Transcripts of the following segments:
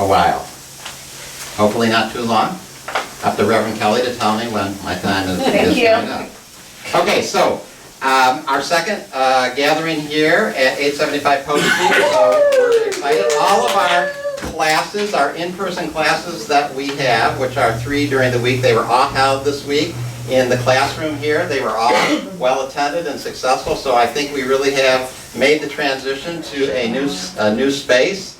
a while. Hopefully not too long. Up to Reverend Kelly to tell me when my time is coming up. Okay, so our second gathering here at 875 Post Street, so we're excited. All of our classes, our in-person classes that we have, which are 3 during the week, they were all held this week in the classroom here. They were all well attended and successful, so I think we really have made the transition to a new space.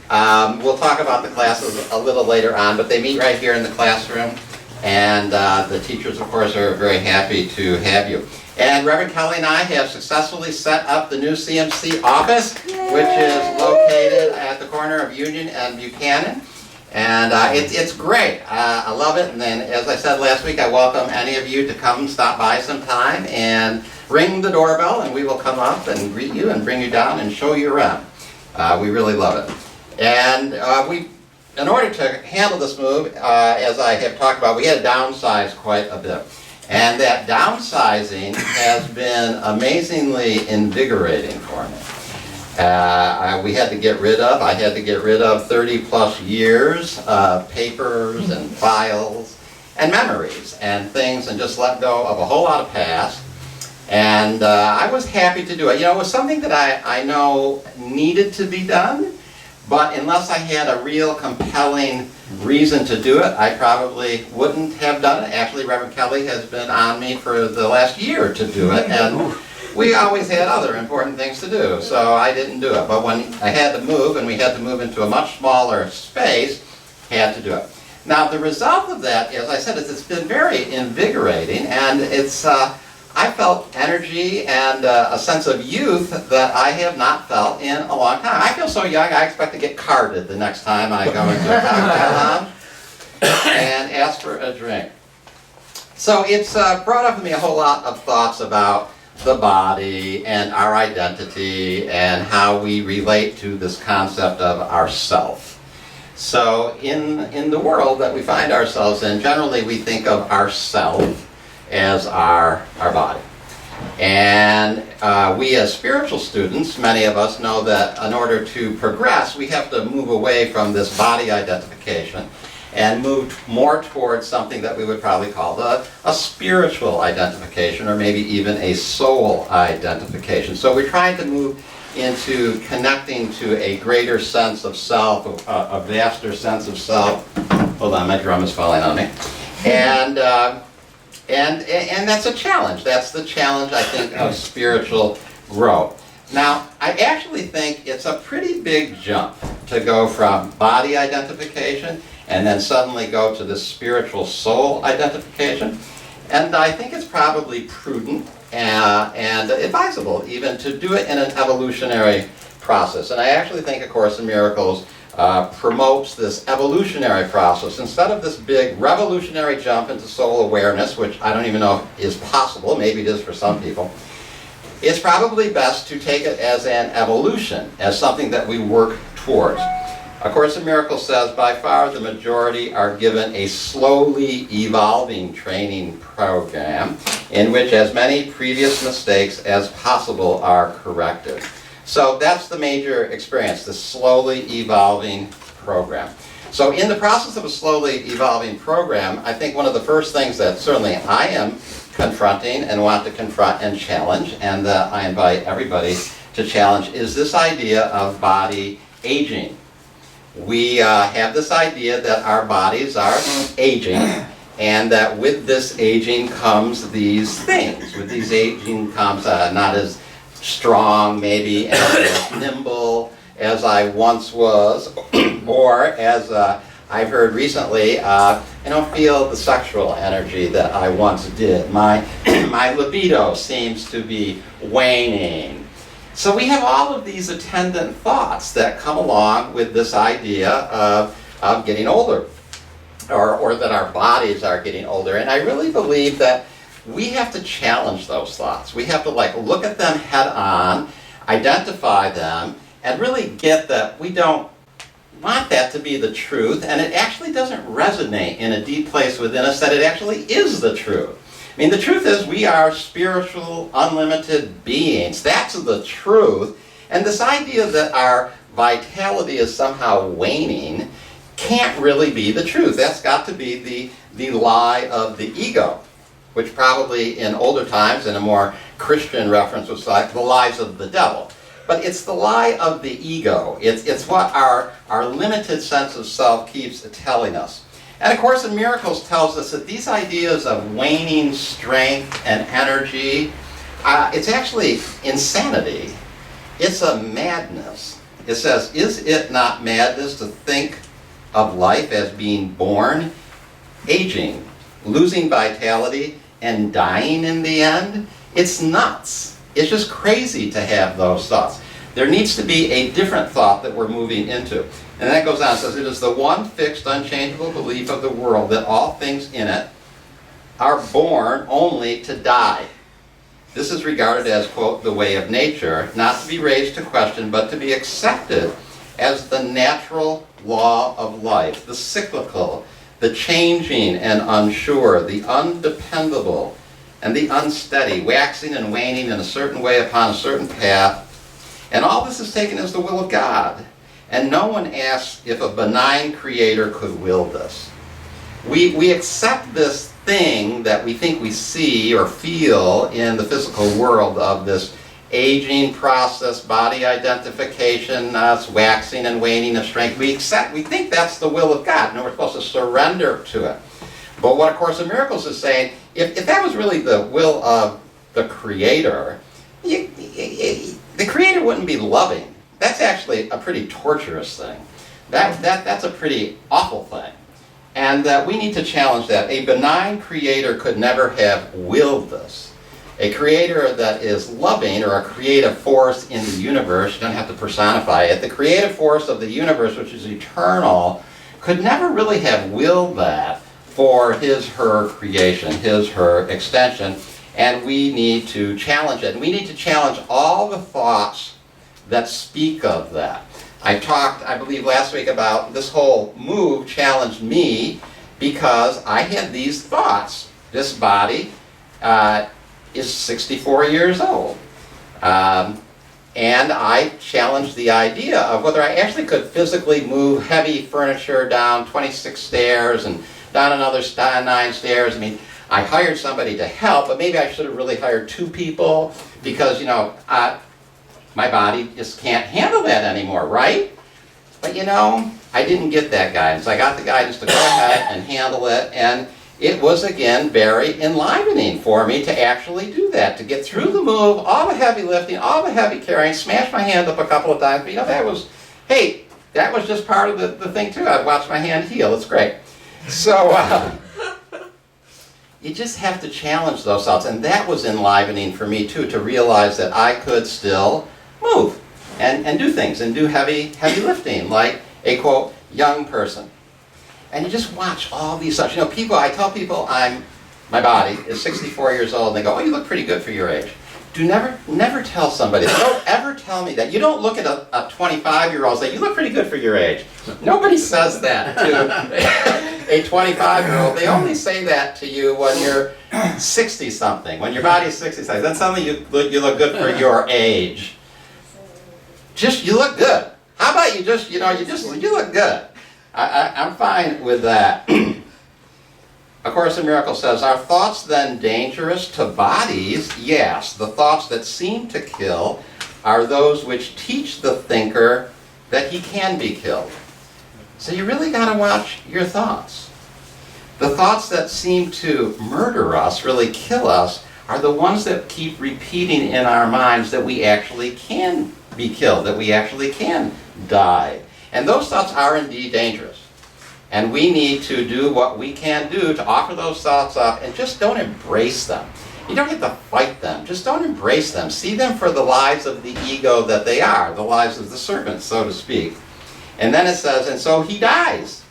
We'll talk about the classes a little later on, but they meet right here in the classroom, and the teachers, of course, are very happy to have you. And Reverend Kelly and I have successfully set up the new CMC office, which is located at the corner of Union and Buchanan. And it's great. I love it. And then, as I said last week, I welcome any of you to come stop by sometime and ring the doorbell, and we will come up and greet you and bring you down and show you around. We really love it. And in order to handle this move, as I have talked about, we had to downsize quite a bit. And that downsizing has been amazingly invigorating for me. I had to get rid of 30 plus years of papers and files and memories and things, and just let go of a whole lot of past. And I was happy to do it. You know, it was something that I know needed to be done, but unless I had a real compelling reason to do it, I probably wouldn't have done it. Actually, Reverend Kelly has been on me for the last year to do it, and we always had other important things to do, so I didn't do it. But when I had to move, and we had to move into a much smaller space, had to do it. Now, the result of that, as I said, is it's been very invigorating, and it's I felt energy and a sense of youth that I have not felt in a long time. I feel so young, I expect to get carded the next time I go into a cocktail lounge and ask for a drink. So it's brought up in me a whole lot of thoughts about the body and our identity and how we relate to this concept of ourself. So in the world that we find ourselves in, generally we think of ourself as our body. And we as spiritual students, many of us know that in order to progress, we have to move away from this body identification and move more towards something that we would probably call a spiritual identification, or maybe even a soul identification. So we're trying to move into connecting to a greater sense of self, a vaster sense of self. Hold on, my drum is falling on me. And that's a challenge. That's the challenge, I think, of spiritual growth. Now, I actually think it's a pretty big jump to go from body identification and then suddenly go to this spiritual soul identification. And I think it's probably prudent and advisable even to do it in an evolutionary process. And I actually think A Course in Miracles promotes this evolutionary process. Instead of this big revolutionary jump into soul awareness, which I don't even know is possible, maybe it is for some people, it's probably best to take it as an evolution, as something that we work towards. A Course in Miracles says, by far the majority are given a slowly evolving training program in which as many previous mistakes as possible are corrected. So that's the major experience, the slowly evolving program. So in the process of a slowly evolving program, I think one of the first things that certainly I am confronting and want to confront and challenge, and I invite everybody to challenge, is this idea of body aging. We have this idea that our bodies are aging, and that with this aging comes these things. With these aging comes not as strong, maybe, and as nimble as I once was, or as I've heard recently, I don't feel the sexual energy that I once did. My libido seems to be waning. So we have all of these attendant thoughts that come along with this idea of getting older, or that our bodies are getting older. And I really believe that we have to challenge those thoughts. We have to look at them head on, identify them, and really get that we don't want that to be the truth, and it actually doesn't resonate in a deep place within us that it actually is the truth. I mean, the truth is we are spiritual, unlimited beings. That's the truth. And this idea that our vitality is somehow waning can't really be the truth. That's got to be the lie of the ego, which probably in older times, in a more Christian reference, was like the lies of the devil. But it's the lie of the ego. It's what our limited sense of self keeps telling us. And of course, in Miracles tells us that these ideas of waning strength and energy, it's actually insanity. It's a madness. It says, is it not madness to think of life as being born, aging, losing vitality, and dying in the end? It's nuts. It's just crazy to have those thoughts. There needs to be a different thought that we're moving into. And that goes on, it says, it is the one fixed, unchangeable belief of the world that all things in it are born only to die. This is regarded as, quote, the way of nature, not to be raised to question, but to be accepted as the natural law of life, the cyclical, the changing and unsure, the undependable, and the unsteady, waxing and waning in a certain way upon a certain path. And all this is taken as the will of God. And no one asks if a benign creator could will this. We accept this thing that we think we see or feel in the physical world of this aging process, body identification, waxing and waning of strength. We think that's the will of God, and we're supposed to surrender to it. But what A Course in Miracles is saying, if that was really the will of the Creator, the Creator wouldn't be loving. That's actually a pretty torturous thing. That's a pretty awful thing. And we need to challenge that. A benign Creator could never have willed this. A Creator that is loving, or a creative force in the universe, you don't have to personify it, the creative force of the universe, which is eternal, could never really have willed that for his, her creation, his, her extension. And we need to challenge it. And we need to challenge all the thoughts that speak of that. I talked, I believe, last week about this whole move challenged me because I had these thoughts. This body is 64 years old. And I challenged the idea of whether I actually could physically move heavy furniture down 26 stairs and down another 9 stairs. I mean, I hired somebody to help, but maybe I should have really hired 2 people because, you know, my body just can't handle that anymore, right? But you know, I didn't get that guidance. I got the guidance to go ahead and handle it, and it was again very enlivening for me to actually do that, to get through the move, all the heavy lifting, all the heavy carrying, smash my hand up a couple of times, but you know, that was just part of the thing too. I've watched my hand heal, it's great. So, you just have to challenge those thoughts, and that was enlivening for me too, to realize that I could still move and do things and do heavy lifting like a, quote, young person. And you just watch all these stuff. You know, I tell people my body is 64 years old, and they go, oh, you look pretty good for your age. Never tell somebody, don't ever tell me that. You don't look at a 25-year-old and say, you look pretty good for your age. Nobody says that to a 25-year-old. They only say that to you when you're 60-something, when your body is 60-something. Then suddenly you look good for your age. You look good. How about you look good. I'm fine with that. A Course in Miracles says, are thoughts then dangerous to bodies? Yes. The thoughts that seem to kill are those which teach the thinker that he can be killed. So you really got to watch your thoughts. The thoughts that seem to murder us, really kill us, are the ones that keep repeating in our minds that we actually can be killed, that we actually can die. And those thoughts are indeed dangerous. And we need to do what we can do to offer those thoughts up, and just don't embrace them. You don't have to fight them. Just don't embrace them. See them for the lies of the ego that they are, the lies of the serpent, so to speak. And then it says, and so he dies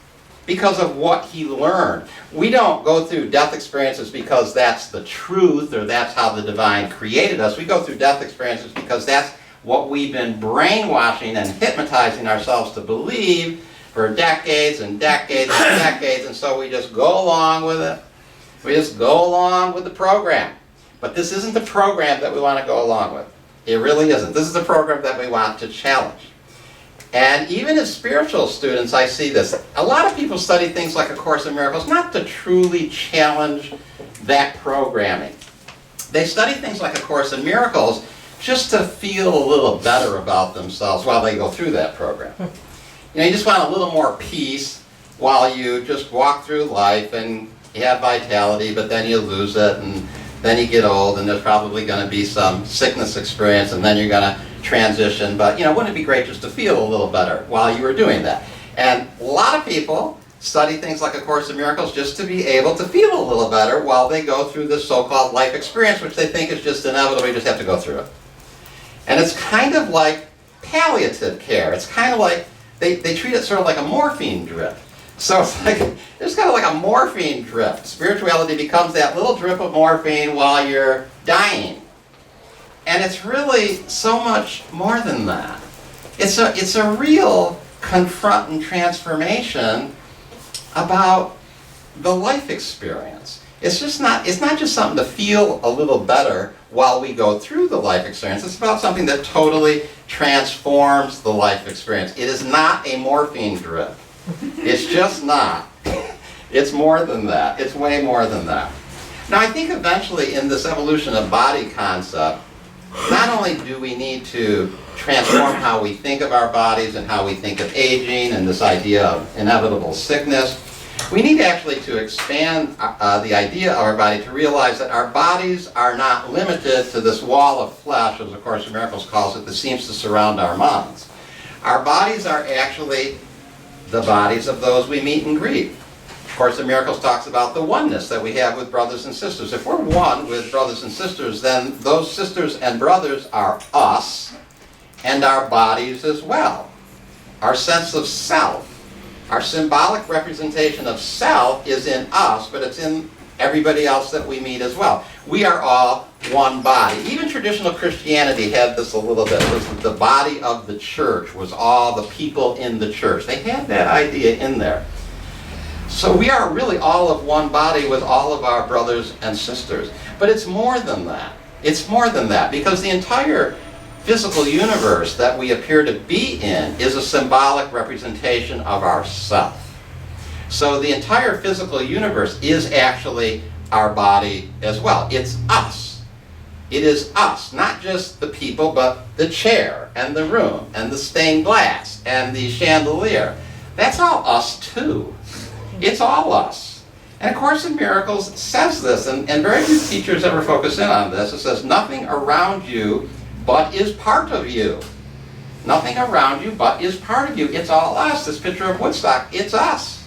because of what he learned. We don't go through death experiences because that's the truth or that's how the divine created us. We go through death experiences because that's what we've been brainwashing and hypnotizing ourselves to believe for decades and decades and decades, and so we just go along with it. We just go along with the program. But this isn't the program that we want to go along with. It really isn't. This is the program that we want to challenge. And even as spiritual students, I see this. A lot of people study things like A Course in Miracles not to truly challenge that programming. They study things like A Course in Miracles just to feel a little better about themselves while they go through that program. You know, you just want a little more peace while you just walk through life, and you have vitality, but then you lose it, and then you get old, and there's probably going to be some sickness experience, and then you're going to transition. But, you know, wouldn't it be great just to feel a little better while you were doing that? And a lot of people study things like A Course in Miracles just to be able to feel a little better while they go through this so-called life experience, which they think is just inevitable. You just have to go through it. And it's kind of like palliative care. It's kind of like, they treat it sort of like a morphine drip. So it's like, it's kind of like a morphine drip. Spirituality becomes that little drip of morphine while you're dying. And it's really so much more than that. It's a real confronting transformation about the life experience. It's not just something to feel a little better while we go through the life experience. It's about something that totally transforms the life experience. It is not a morphine drip. It's just not. It's more than that. It's way more than that. Now, I think eventually in this evolution of body concept, not only do we need to transform how we think of our bodies and how we think of aging and this idea of inevitable sickness, we need actually to expand the idea of our body to realize that our bodies are not limited to this wall of flesh, as A Course in Miracles calls it, that seems to surround our minds. Our bodies are actually the bodies of those we meet and greet. A Course in Miracles talks about the oneness that we have with brothers and sisters. If we're one with brothers and sisters, then those sisters and brothers are us and our bodies as well. Our sense of self, our symbolic representation of self is in us, but it's in everybody else that we meet as well. We are all one body. Even traditional Christianity had this a little bit. It was the body of the church was all the people in the church. They had that idea in there. So we are really all of one body with all of our brothers and sisters. But it's more than that. It's more than that, because the entire physical universe that we appear to be in is a symbolic representation of ourself. So the entire physical universe is actually our body as well. It's us. It is us, not just the people, but the chair and the room and the stained glass and the chandelier. That's all us too. It's all us. And A Course in Miracles says this, and very few teachers ever focus in on this. It says, nothing around you but is part of you. Nothing around you but is part of you. It's all us. This picture of Woodstock, it's us.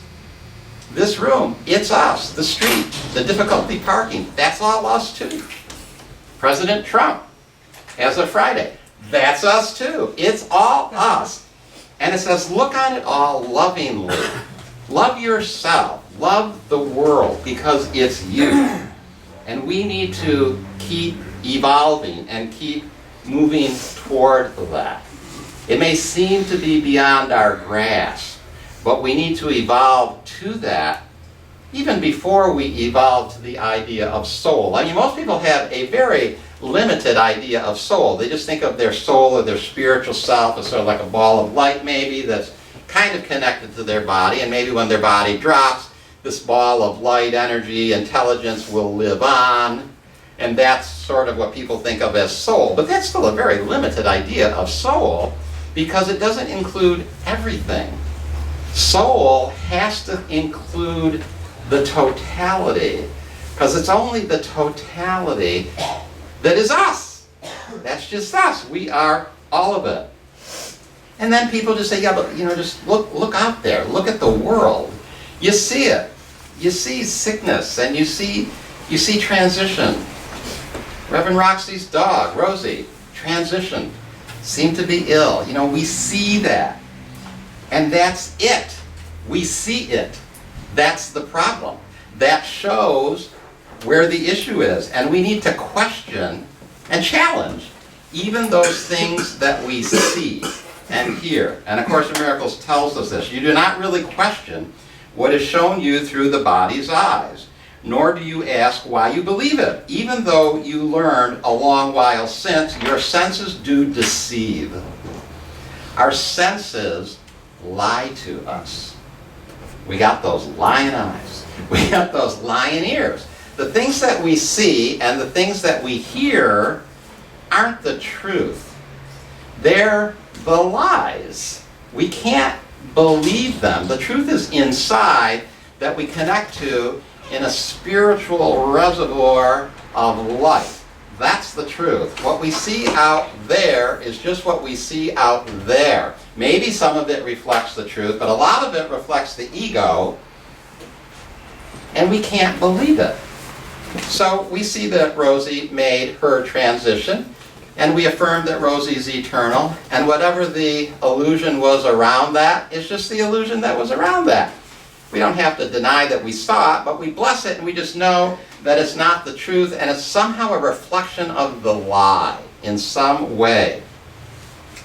This room, it's us. The street, the difficulty parking, that's all us too. President Trump, as of Friday, that's us too. It's all us. And it says, look on it all lovingly. Love yourself. Love the world, because it's you. And we need to keep evolving and keep moving toward that. It may seem to be beyond our grasp, but we need to evolve to that even before we evolve to the idea of soul. I mean, most people have a very limited idea of soul. They just think of their soul or their spiritual self as sort of like a ball of light maybe that's kind of connected to their body, and maybe when their body drops, this ball of light, energy, intelligence will live on, and that's sort of what people think of as soul. But that's still a very limited idea of soul, because it doesn't include everything. Soul has to include the totality, because it's only the totality that is us. That's just us. We are all of it. And then people just say, yeah, but just look out there. Look at the world. You see it. You see sickness, and you see transition. Reverend Roxy's dog, Rosie, transitioned, seemed to be ill. We see that. And that's it. We see it. That's the problem. That shows where the issue is. And we need to question and challenge even those things that we see and hear. And A Course in Miracles tells us this. You do not really question what is shown you through the body's eyes, nor do you ask why you believe it, even though you learned a long while since your senses do deceive. Our senses lie to us. We got those lying eyes. We got those lying ears. The things that we see and the things that we hear aren't the truth. They're the lies. We can't believe them. The truth is inside that we connect to in a spiritual reservoir of life. That's the truth. What we see out there is just what we see out there. Maybe some of it reflects the truth, but a lot of it reflects the ego, and we can't believe it. So we see that Rosie made her transition, and we affirm that Rosie's eternal, and whatever the illusion was around that is just the illusion that was around that. We don't have to deny that we saw it, but we bless it and we just know that it's not the truth and it's somehow a reflection of the lie in some way.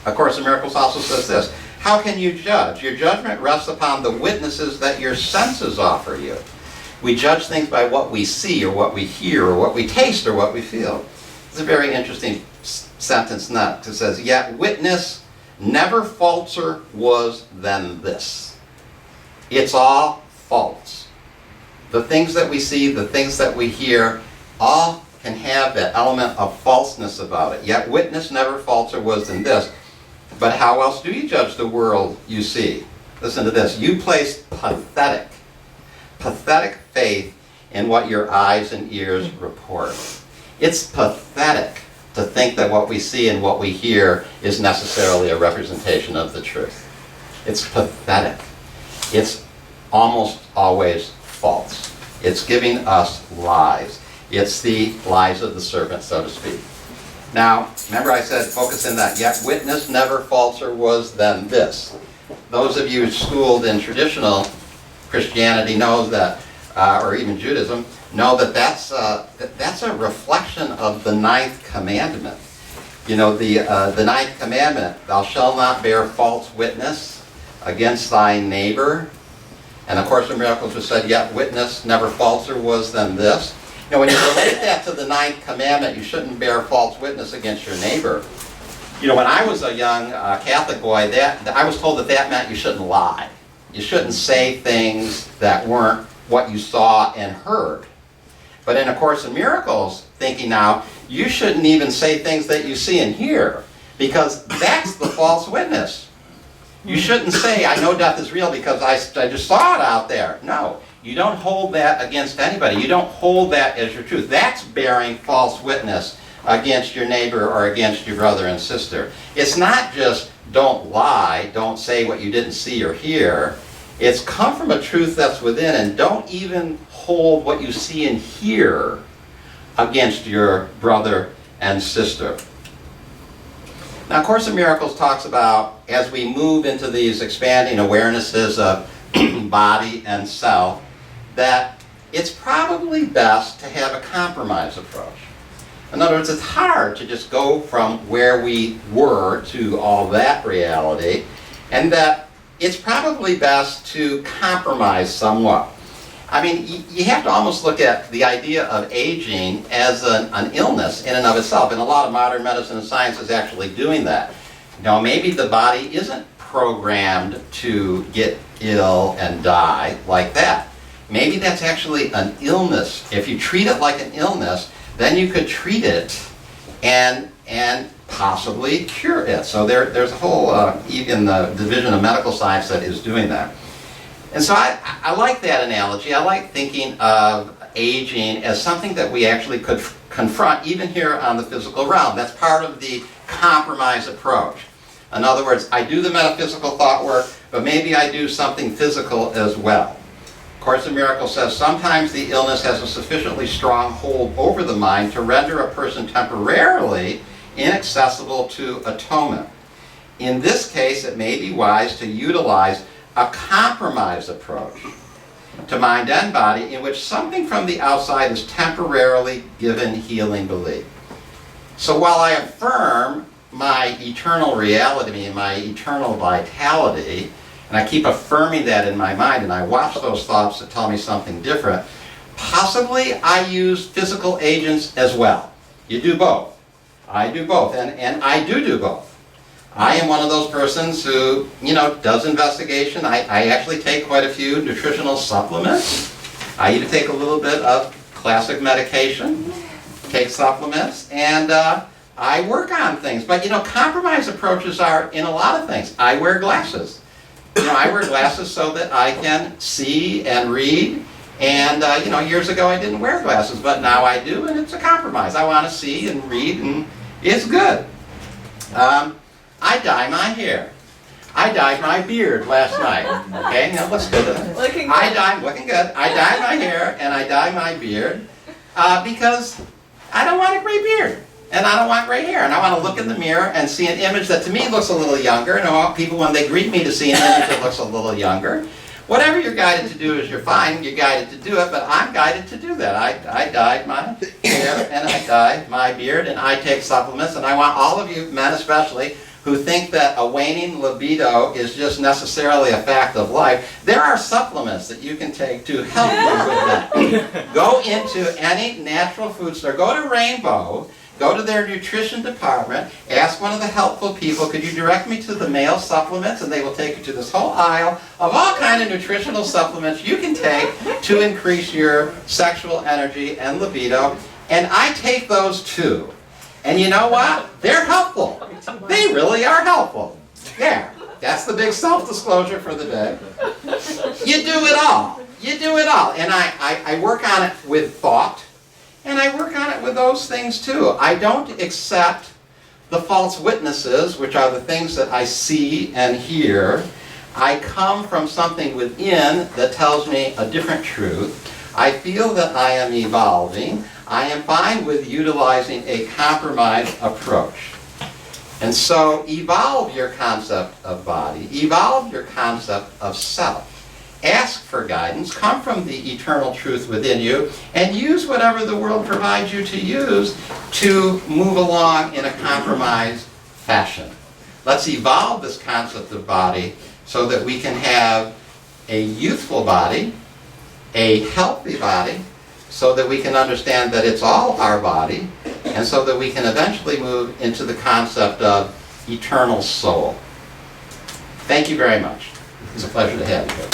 A Course in Miracles also says this: how can you judge? Your judgment rests upon the witnesses that your senses offer you. We judge things by what we see or what we hear or what we taste or what we feel. It's a very interesting sentence next. It says, yet witness never falser was than this. It's all false. The things that we see, the things that we hear, all can have that element of falseness about it. Yet witness never falser was than this. But how else do you judge the world you see? Listen to this. You place pathetic faith in what your eyes and ears report. It's pathetic to think that what we see and what we hear is necessarily a representation of the truth. It's pathetic. It's almost always false. It's giving us lies. It's the lies of the serpent, so to speak. Now, remember I said focus in that, yet witness never falser was than this. Those of you schooled in traditional Christianity know that, or even Judaism, know that that's a reflection of the ninth commandment. You know, the ninth commandment, thou shalt not bear false witness against thy neighbor. And of course, in Miracles was said, yet witness never falser was than this. You know, when you relate that to the ninth commandment, you shouldn't bear false witness against your neighbor. You know, when I was a young Catholic boy, I was told that meant you shouldn't lie. You shouldn't say things that weren't what you saw and heard. But in A Course in Miracles, thinking now, you shouldn't even say things that you see and hear, because that's the false witness. You shouldn't say, I know death is real because I just saw it out there. No, you don't hold that against anybody. You don't hold that as your truth. That's bearing false witness against your neighbor or against your brother and sister. It's not just don't lie, don't say what you didn't see or hear. It's come from a truth that's within, and don't even hold what you see and hear against your brother and sister. Now, A Course in Miracles talks about, as we move into these expanding awarenesses of body and self, that it's probably best to have a compromise approach. In other words, it's hard to just go from where we were to all that reality, and that it's probably best to compromise somewhat. I mean, you have to almost look at the idea of aging as an illness in and of itself, and a lot of modern medicine and science is actually doing that. Now, maybe the body isn't programmed to get ill and die like that. Maybe that's actually an illness. If you treat it like an illness, then you could treat it and possibly cure it. So there's a whole, even the Division of Medical Science that is doing that. And so I like that analogy. I like thinking of aging as something that we actually could confront even here on the physical realm. That's part of the compromise approach. In other words, I do the metaphysical thought work, but maybe I do something physical as well. Course in Miracles says sometimes the illness has a sufficiently strong hold over the mind to render a person temporarily inaccessible to atonement. In this case, it may be wise to utilize a compromise approach to mind and body in which something from the outside is temporarily given healing belief. So while I affirm my eternal reality and my eternal vitality, and I keep affirming that in my mind, and I watch those thoughts that tell me something different, possibly I use physical agents as well. You do both. I do both, and I do both. I am one of those persons who, does investigation. I actually take quite a few nutritional supplements. I even take a little bit of classic medication, take supplements, and I work on things. But, compromise approaches are in a lot of things. I wear glasses. I wear glasses so that I can see and read. And, years ago I didn't wear glasses, but now I do, and it's a compromise. I want to see and read, and it's good. I dye my hair. I dyed my beard last night. Okay, now let's do that. Looking good. Looking good. I dye my hair and I dye my beard because I don't want a gray beard. And I don't want gray hair. And I want to look in the mirror and see an image that to me looks a little younger. And I want people, when they greet me, to see an image that looks a little younger. Whatever you're guided to do is you're fine. You're guided to do it, but I'm guided to do that. I dyed my hair and I dyed my beard and I take supplements. And I want all of you, men especially, who think that a waning libido is just necessarily a fact of life, there are supplements that you can take to help you with that. Go into any natural food store, go to Rainbow, go to their nutrition department, ask one of the helpful people, could you direct me to the male supplements? And they will take you to this whole aisle of all kind of nutritional supplements you can take to increase your sexual energy and libido. And I take those too. And you know what? They're helpful. They really are helpful. There. That's the big self-disclosure for the day. You do it all. You do it all. And I work on it with thought. And I work on it with those things too. I don't accept the false witnesses, which are the things that I see and hear. I come from something within that tells me a different truth. I feel that I am evolving. I am fine with utilizing a compromise approach. And so evolve your concept of body. Evolve your concept of self. Ask for guidance, come from the eternal truth within you, and use whatever the world provides you to use to move along in a compromised fashion. Let's evolve this concept of body so that we can have a youthful body, a healthy body, so that we can understand that it's all our body, and so that we can eventually move into the concept of eternal soul. Thank you very much. It's a pleasure to have you here.